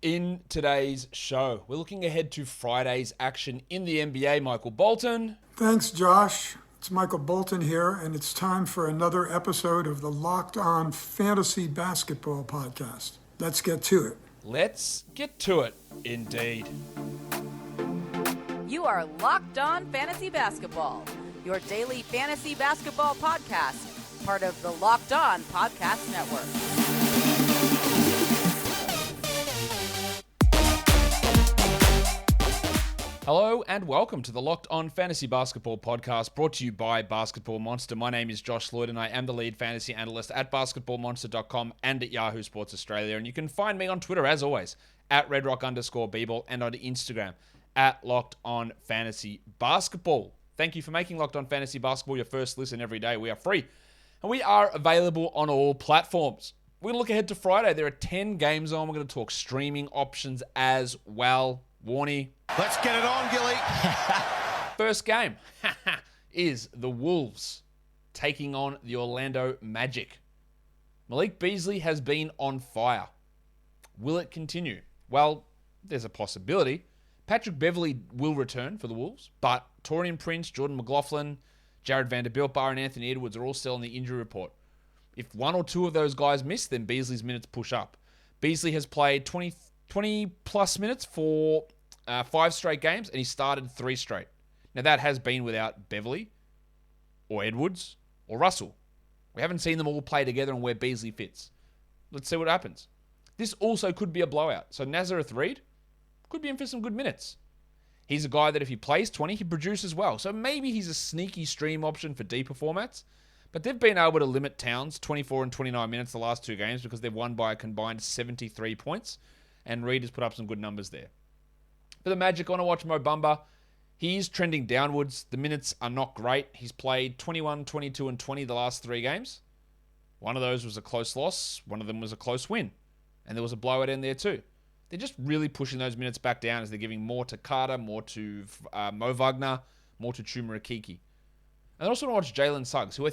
In today's show, we're looking ahead to Friday's action in the NBA. Michael Bolton. Thanks, Josh. It's Michael Bolton here, and it's time for another episode of the Locked On Fantasy Basketball Podcast. Let's get to it. Let's get to it, indeed. You are Locked On Fantasy Basketball, your daily fantasy basketball podcast, part of the Locked On Podcast Network. Hello and welcome to the Locked On Fantasy Basketball Podcast, brought to you by Basketball Monster. My name is Josh Lloyd and I am the lead fantasy analyst at basketballmonster.com and at Yahoo Sports Australia. And you can find me on Twitter, as always, at redrock_bball and on Instagram at Locked On Fantasy Basketball. Thank you for making Locked On Fantasy Basketball your first listen every day. We are free and we are available on all platforms. We're going to look ahead to Friday. There are 10 games on. We're going to talk streaming options as well. Warnie. Let's get it on, Gilly. First game is the Wolves taking on the Orlando Magic. Malik Beasley has been on fire. Will it continue? Well, there's a possibility. Patrick Beverley will return for the Wolves, but Taurean Prince, Jordan McLaughlin, Jared Vanderbilt, and Anthony Edwards are all still on the injury report. If one or two of those guys miss, then Beasley's minutes push up. Beasley has played 20 plus minutes for 5 straight games, and he started 3 straight. Now, that has been without Beverley or Edwards or Russell. We haven't seen them all play together and where Beasley fits. Let's see what happens. This also could be a blowout. So Nazareth Reed could be in for some good minutes. He's a guy that if he plays 20, he produces well. So maybe he's a sneaky stream option for deeper formats. But they've been able to limit Towns 24 and 29 minutes the last 2 games because they've won by a combined 73 points. And Reed has put up some good numbers there. For the Magic, I want to watch Mo Bamba. He's trending downwards. The minutes are not great. He's played 21, 22, and 20 the last 3 games. One of those was a close loss. One of them was a close win. And there was a blowout in there too. They're just really pushing those minutes back down as they're giving more to Carter, more to Mo Wagner, more to Chuma Akiki. And I also want to watch Jalen Suggs, who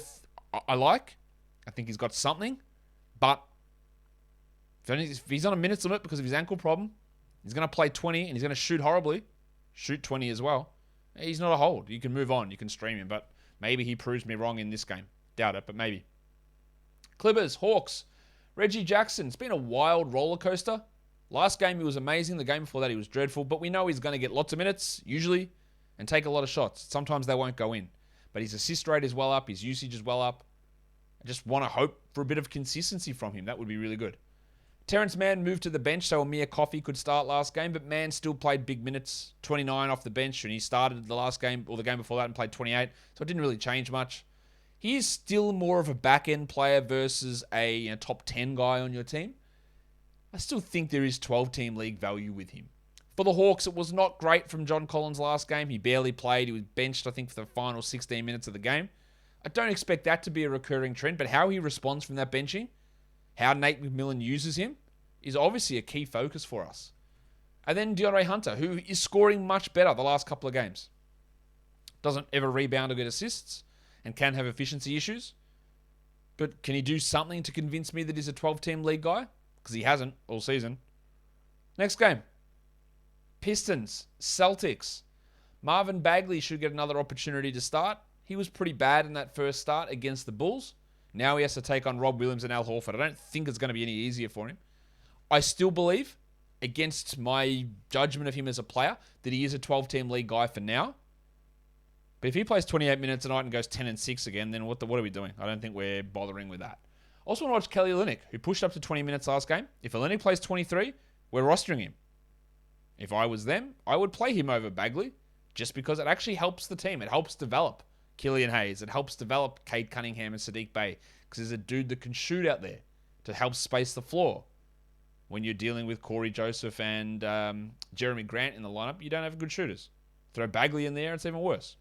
I like. I think he's got something. But if he's on a minutes limit because of his ankle problem, he's going to play 20 and he's going to shoot horribly. Shoot 20 as well. He's not a hold. You can move on. You can stream him. But maybe he proves me wrong in this game. Doubt it, but maybe. Clippers, Hawks. Reggie Jackson. It's been a wild roller coaster. Last game he was amazing. The game before that he was dreadful. But we know he's going to get lots of minutes, usually, and take a lot of shots. Sometimes they won't go in. But his assist rate is well up. His usage is well up. I just want to hope for a bit of consistency from him. That would be really good. Terrence Mann moved to the bench so Amir Coffey could start last game, but Mann still played big minutes, 29 off the bench, and he started the last game or the game before that and played 28, so it didn't really change much. He is still more of a back-end player versus a top 10 guy on your team. I still think there is 12-team league value with him. For the Hawks, it was not great from John Collins last game. He barely played. He was benched, I think, for the final 16 minutes of the game. I don't expect that to be a recurring trend, but how he responds from that benching, how Nate McMillan uses him, is obviously a key focus for us. And then DeAndre Hunter, who is scoring much better the last couple of games. Doesn't ever rebound or get assists, and can have efficiency issues. But can he do something to convince me that he's a 12-team league guy? Because he hasn't all season. Next game. Pistons, Celtics. Marvin Bagley should get another opportunity to start. He was pretty bad in that first start against the Bulls. Now he has to take on Rob Williams and Al Horford. I don't think it's going to be any easier for him. I still believe, against my judgment of him as a player, that he is a 12-team league guy for now. But if he plays 28 minutes a night and goes 10 and 6 again, then what are we doing? I don't think we're bothering with that. Also want to watch Kelly Olynyk, who pushed up to 20 minutes last game. If Olynyk plays 23, we're rostering him. If I was them, I would play him over Bagley, just because it actually helps the team. It helps develop Killian Hayes. It helps develop Cade Cunningham and Sadiq Bey, because there's a dude that can shoot out there to help space the floor. When you're dealing with Corey Joseph and Jeremy Grant in the lineup, you don't have good shooters. Throw Bagley in there, it's even worse.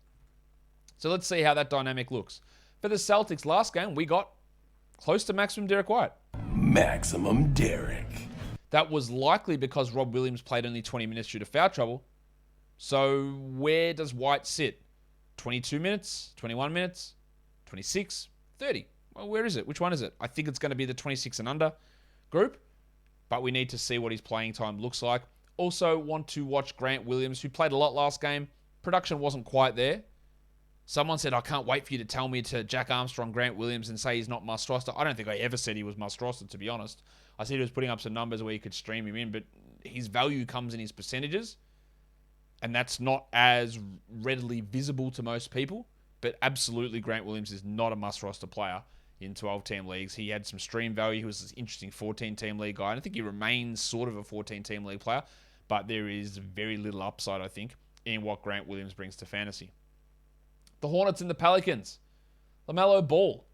So let's see how that dynamic looks. For the Celtics, last game, we got close to maximum Derek White. Maximum Derek. That was likely because Rob Williams played only 20 minutes due to foul trouble. So where does White sit? 22 minutes, 21 minutes, 26, 30. Well, where is it? Which one is it? I think it's going to be the 26 and under group. but we need to see what his playing time looks like. Also want to watch Grant Williams, who played a lot last game. Production wasn't quite there. Someone said, I can't wait for you to tell me to Jack Armstrong Grant Williams and say he's not must roster. I don't think I ever said he was must roster, to be honest. I said he was putting up some numbers where you could stream him in, but his value comes in his percentages, and that's not as readily visible to most people. But absolutely, Grant Williams is not a must roster player in 12-team leagues. He had some stream value. He was an interesting 14-team league guy. And I think he remains sort of a 14-team league player, but there is very little upside, I think, in what Grant Williams brings to fantasy. The Hornets and the Pelicans. LaMelo Ball.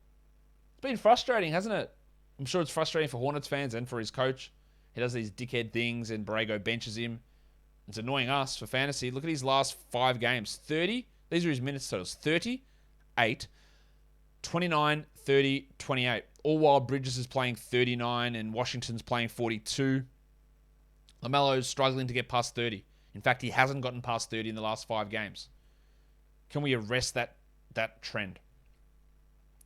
It's been frustrating, hasn't it? I'm sure it's frustrating for Hornets fans and for his coach. He does these dickhead things and Borrego benches him. It's annoying us for fantasy. Look at his last 5 games. 30. These are his minutes totals. 38, 29, 30, 28. All while Bridges is playing 39 and Washington's playing 42. LaMelo's struggling to get past 30. In fact, he hasn't gotten past 30 in the last 5 games. Can we arrest that trend?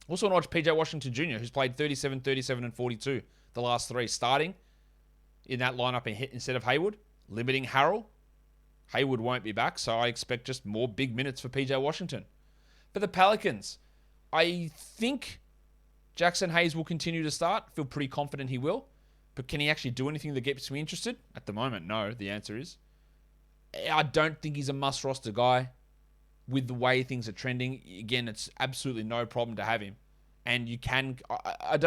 Also want to watch PJ Washington Jr., who's played 37, 37, and 42 the last 3, starting in that lineup instead of Hayward, limiting Harrell. Hayward won't be back, so I expect just more big minutes for PJ Washington. For the Pelicans, I think Jackson Hayes will continue to start. Feel pretty confident he will. But can he actually do anything that gets me interested? At the moment, no, the answer is. I don't think he's a must-roster guy. With the way things are trending, again, it's absolutely no problem to have him. And you can... I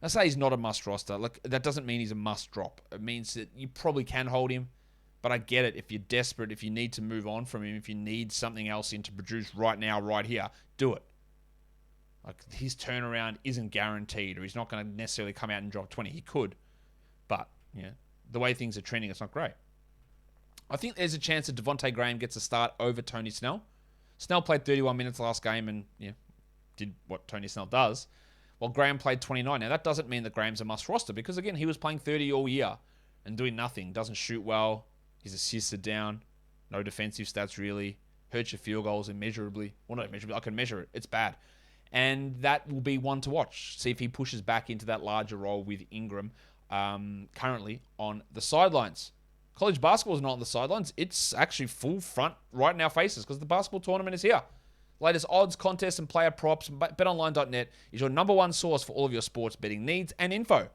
say he's not a must-roster. Like, that doesn't mean he's a must-drop. It means that you probably can hold him. But I get it. If you're desperate, if you need to move on from him, if you need something else in to produce right now, right here, do it. Like, his turnaround isn't guaranteed, or he's not going to necessarily come out and drop 20. He could. But, yeah, the way things are trending, it's not great. I think there's a chance that Devontae Graham gets a start over Tony Snell. Snell played 31 minutes last game and did what Tony Snell does, while Graham played 29. Now, that doesn't mean that Graham's a must-roster because, again, he was playing 30 all year and doing nothing. Doesn't shoot well. His assists are down. No defensive stats, really. Hurts your field goals immeasurably. Well, not immeasurably. I can measure it. It's bad. And that will be one to watch. See if he pushes back into that larger role with Ingram currently on the sidelines. College basketball is not on the sidelines. It's actually full front right in our faces because the basketball tournament is here. Latest odds, contests, and player props. BetOnline.net is your number one source for all of your sports betting needs and info.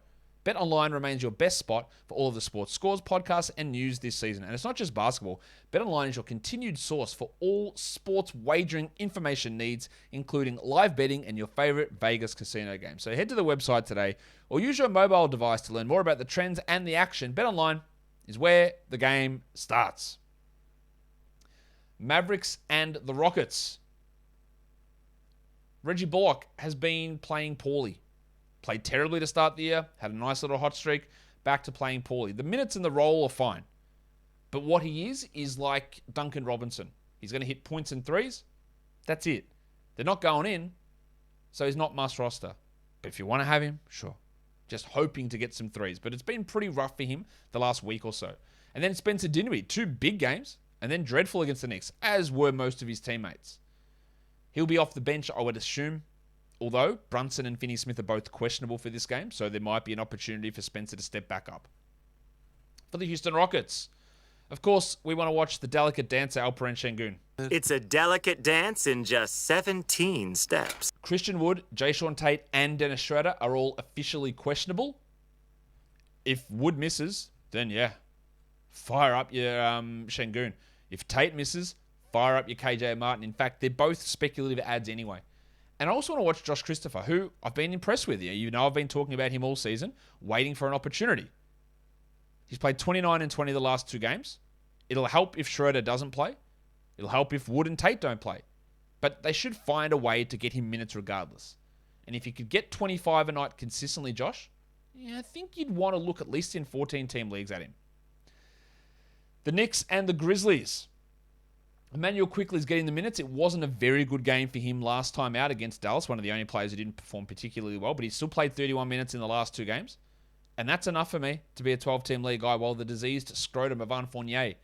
BetOnline remains your best spot for all of the sports scores, podcasts, and news this season. And it's not just basketball. BetOnline is your continued source for all sports wagering information needs, including live betting and your favorite Vegas casino games. So head to the website today or use your mobile device to learn more about the trends and the action. BetOnline is where the game starts. Mavericks and the Rockets. Reggie Bullock has been playing poorly. Played terribly to start the year, had a nice little hot streak, back to playing poorly. The minutes in the role are fine. But what he is like Duncan Robinson. He's going to hit points and threes. That's it. They're not going in, so he's not must roster. But if you want to have him, sure. Just hoping to get some threes. But it's been pretty rough for him the last week or so. And then Spencer Dinwiddie, 2 big games, and then dreadful against the Knicks, as were most of his teammates. He'll be off the bench, I would assume. Although Brunson and Finney-Smith are both questionable for this game, so there might be an opportunity for Spencer to step back up. For the Houston Rockets, of course, we want to watch the delicate dancer Alperen Şengün. It's a delicate dance in just 17 steps. Christian Wood, Jayshawn Tate, and Dennis Schroeder are all officially questionable. If Wood misses, then yeah, fire up your Şengün. If Tate misses, fire up your KJ Martin. In fact, they're both speculative adds anyway. And I also want to watch Josh Christopher, who I've been impressed with. You know, I've been talking about him all season, waiting for an opportunity. He's played 29 and 20 the last 2 games. It'll help if Schroeder doesn't play. It'll help if Wood and Tate don't play. But they should find a way to get him minutes regardless. And if you could get 25 a night consistently, Josh, I think you'd want to look at least in 14-team leagues at him. The Knicks and the Grizzlies. Emmanuel Quickley's getting the minutes. It wasn't a very good game for him last time out against Dallas, one of the only players who didn't perform particularly well, but he still played 31 minutes in the last 2 games. And that's enough for me to be a 12-team league guy, while the diseased scrotum of Evan Fournier.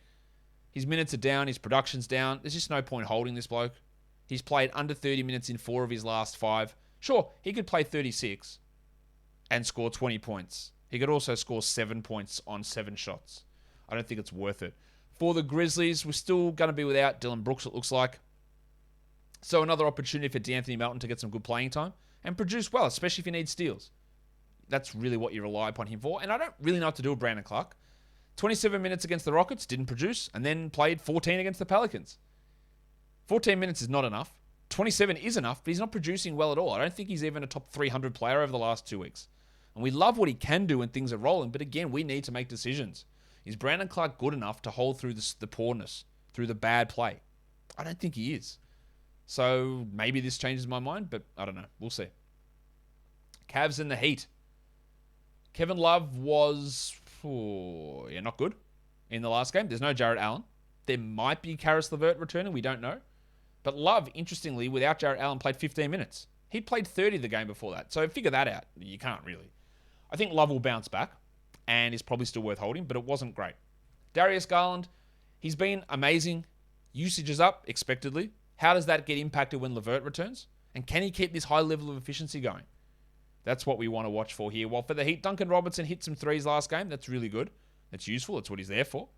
His minutes are down, his production's down. There's just no point holding this bloke. He's played under 30 minutes in 4 of his last 5. Sure, he could play 36 and score 20 points He could also score 7 points on 7 shots. I don't think it's worth it. For the Grizzlies, we're still going to be without Dylan Brooks, it looks like. So another opportunity for D'Anthony Melton to get some good playing time and produce well, especially if you need steals. That's really what you rely upon him for. And I don't really know what to do with Brandon Clark. 27 minutes against the Rockets, didn't produce, and then played 14 against the Pelicans. 14 minutes is not enough. 27 is enough, but he's not producing well at all. I don't think he's even a top 300 player over the last 2 weeks. And we love what he can do when things are rolling, but again, we need to make decisions. Is Brandon Clark good enough to hold through the poorness, through the bad play? I don't think he is. So maybe this changes my mind, but I don't know. We'll see. Cavs in the Heat. Kevin Love was not good in the last game. There's no Jarrett Allen. There might be Karis LeVert returning. We don't know. But Love, interestingly, without Jarrett Allen, played 15 minutes. He played 30 the game before that. So figure that out. You can't really. I think Love will bounce back and is probably still worth holding, but it wasn't great. Darius Garland, he's been amazing. Usage is up, expectedly. How does that get impacted when LeVert returns? And can he keep this high level of efficiency going? That's what we want to watch for here. Well, for the Heat, Duncan Robinson hit some threes last game. That's really good. That's useful. That's what he's there for.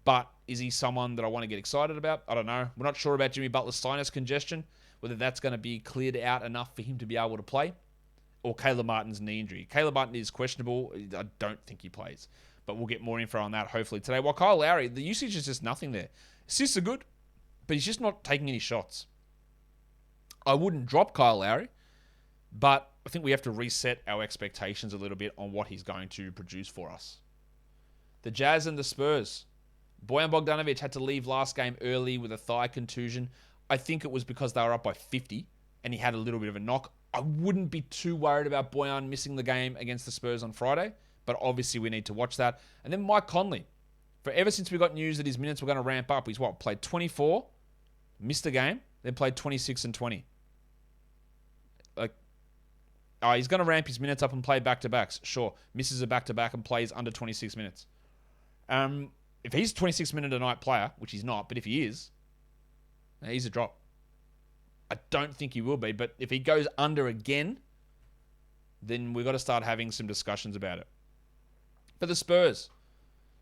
But is he someone that I want to get excited about? I don't know. We're not sure about Jimmy Butler's sinus congestion, whether that's going to be cleared out enough for him to be able to play, or Caleb Martin's knee injury. Caleb Martin is questionable. I don't think he plays. But we'll get more info on that hopefully today. While Kyle Lowry, the usage is just nothing there. Assists are good, but he's just not taking any shots. I wouldn't drop Kyle Lowry, but I think we have to reset our expectations a little bit on what he's going to produce for us. The Jazz and the Spurs. Bojan Bogdanovic had to leave last game early with a thigh contusion. I think it was because they were up by 50 and he had a little bit of a knock. I wouldn't be too worried about Bojan missing the game against the Spurs on Friday, but obviously we need to watch that. And then Mike Conley. For ever since we got news that his minutes were going to ramp up, he's played 24, missed a game, then played 26 and 20. He's going to ramp his minutes up and play back-to-backs. Sure, misses a back-to-back and plays under 26 minutes. If he's a 26-minute-a-night player, which he's not, but if he is, he's a drop. I don't think he will be, but if he goes under again, then we've got to start having some discussions about it. For the Spurs,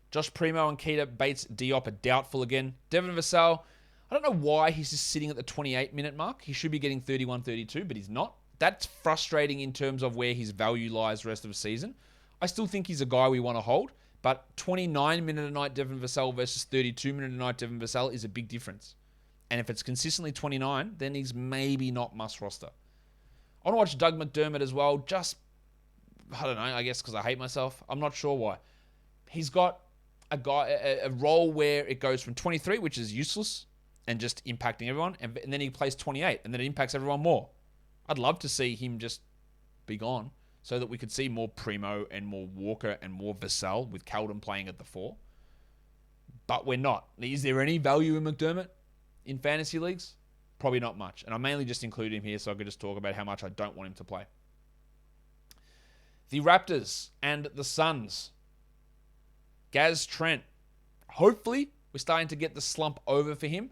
Josh Primo and Keita Bates-Diop are doubtful again. Devin Vassell, I don't know why he's just sitting at the 28-minute mark. He should be getting 31, 32, but he's not. That's frustrating in terms of where his value lies the rest of the season. I still think he's a guy we want to hold, but 29-minute-a-night Devin Vassell versus 32-minute-a-night Devin Vassell is a big difference. And if it's consistently 29, then he's maybe not must roster. I want to watch Doug McDermott as well. Just, I don't know, I guess because I hate myself. I'm not sure why. He's got a role where it goes from 23, which is useless and just impacting everyone, and then he plays 28, and then it impacts everyone more. I'd love to see him just be gone so that we could see more Primo and more Walker and more Vassell with Keldon playing at the 4. But we're not. Is there any value in McDermott in fantasy leagues? Probably not much. And I mainly just include him here so I could just talk about how much I don't want him to play. The Raptors and the Suns. Gaz Trent. Hopefully, we're starting to get the slump over for him,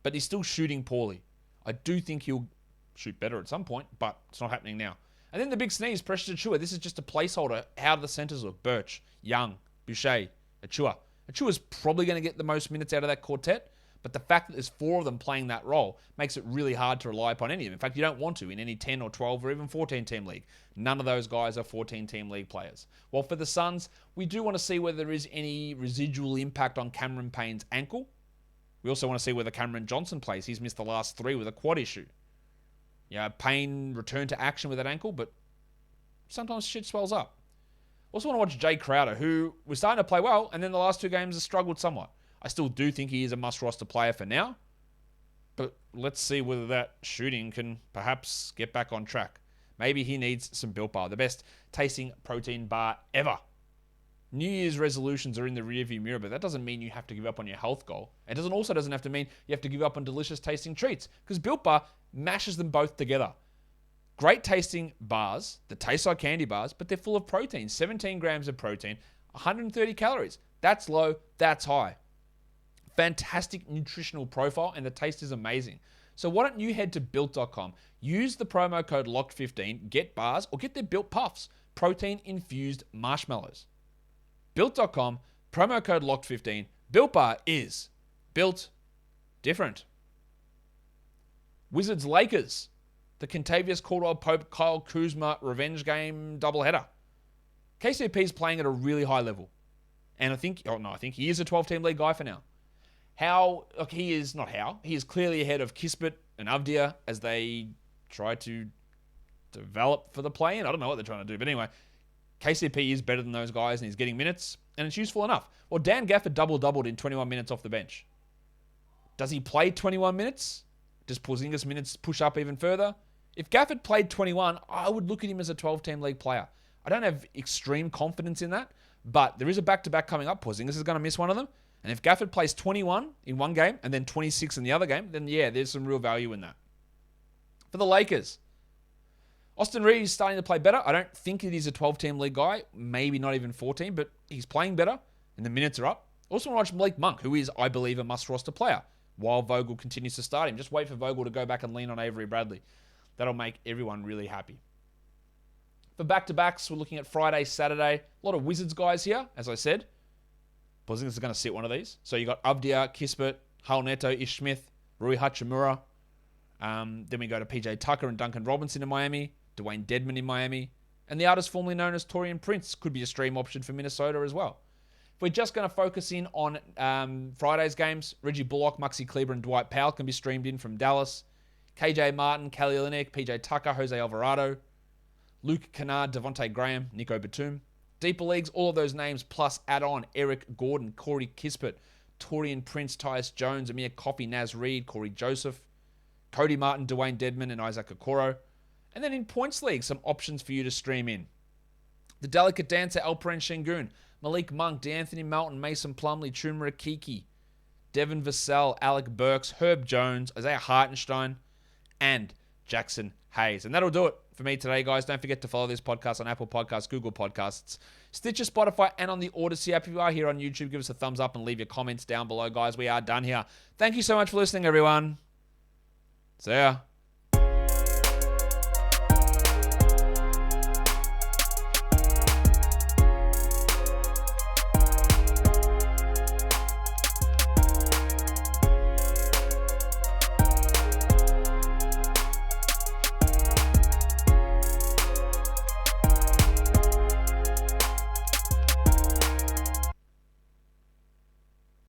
but he's still shooting poorly. I do think he'll shoot better at some point, but it's not happening now. And then the big sneeze, Precious Achiuwa. This is just a placeholder. How do the centers look? Birch, Young, Boucher, Achiuwa. Achiuwa's probably going to get the most minutes out of that quartet, but the fact that there's 4 of them playing that role makes it really hard to rely upon any of them. In fact, you don't want to in any 10 or 12 or even 14-team league. None of those guys are 14-team league players. Well, for the Suns, we do want to see whether there is any residual impact on Cameron Payne's ankle. We also want to see whether Cameron Johnson plays. He's missed the last 3 with a quad issue. Yeah, Payne returned to action with that ankle, but sometimes shit swells up. Also want to watch Jay Crowder, who was starting to play well, and then the last 2 games has struggled somewhat. I still do think he is a must-roster player for now, but let's see whether that shooting can perhaps get back on track. Maybe he needs some Built Bar, the best tasting protein bar ever. New Year's resolutions are in the rearview mirror, but that doesn't mean you have to give up on your health goal. It doesn't have to mean you have to give up on delicious tasting treats, because Built Bar mashes them both together. Great tasting bars that taste like candy bars, but they're full of protein. 17 grams of protein, 130 calories. That's low, that's high. Fantastic nutritional profile, and the taste is amazing. So why don't you head to Built.com, use the promo code LOCKED15, get bars, or get their Built Puffs. protein-infused marshmallows. Built.com, promo code LOCKED15. Built Bar is built different. Wizards Lakers, the Kentavious Caldwell-Pope, Kyle Kuzma revenge game doubleheader. KCP is playing at a really high level. And I think he is a 12-team league guy for now. He is clearly ahead of Kispert and Avdia as they try to develop for the play-in. I don't know what they're trying to do. But anyway, KCP is better than those guys and he's getting minutes. And it's useful enough. Well, Dan Gafford doubled in 21 minutes off the bench. Does he play 21 minutes? Does Porzingis' minutes push up even further? If Gafford played 21, I would look at him as a 12-team league player. I don't have extreme confidence in that, but there is a back-to-back coming up. Porzingis is going to miss one of them. And if Gafford plays 21 in one game and then 26 in the other game, then yeah, there's some real value in that. For the Lakers, Austin Reeves is starting to play better. I don't think he's a 12-team league guy, maybe not even 14, but he's playing better and the minutes are up. Also want to watch Malik Monk, who is, I believe, a must-roster player, while Vogel continues to start him. Just wait for Vogel to go back and lean on Avery Bradley. That'll make everyone really happy. For back-to-backs, we're looking at Friday, Saturday. A lot of Wizards guys here, as I said. Porzingis is going to sit one of these. So you got Avdia, Kispert, Hal Neto, Ish Smith, Rui Hachimura. Then we go to PJ Tucker and Duncan Robinson in Miami. Dwayne Dedman in Miami. And the artist formerly known as Taurean Prince could be a stream option for Minnesota as well. If we're just going to focus in on Friday's games, Reggie Bullock, Maxi Kleber, and Dwight Powell can be streamed in from Dallas. KJ Martin, Kelly Olynyk, PJ Tucker, Jose Alvarado, Luke Kennard, Devontae Graham, Nico Batum. Deeper leagues, all of those names, plus add on Eric Gordon, Corey Kispert, Taurean Prince, Tyus Jones, Amir Coffey, Naz Reid, Corey Joseph, Cody Martin, Dwayne Dedman, and Isaac Okoro. And then in points league, some options for you to stream in. The Delicate Dancer, Alperen Şengün, Malik Monk, DeAnthony Melton, Mason Plumlee, Chuma Kiki, Devin Vassell, Alec Burks, Herb Jones, Isaiah Hartenstein, and Jackson Hayes. And that'll do it for me today, guys. Don't forget to follow this podcast on Apple Podcasts, Google Podcasts, Stitcher, Spotify, and on the Odyssey app. If you are here on YouTube, give us a thumbs up and leave your comments down below, guys. We are done here. Thank you so much for listening, everyone. See ya.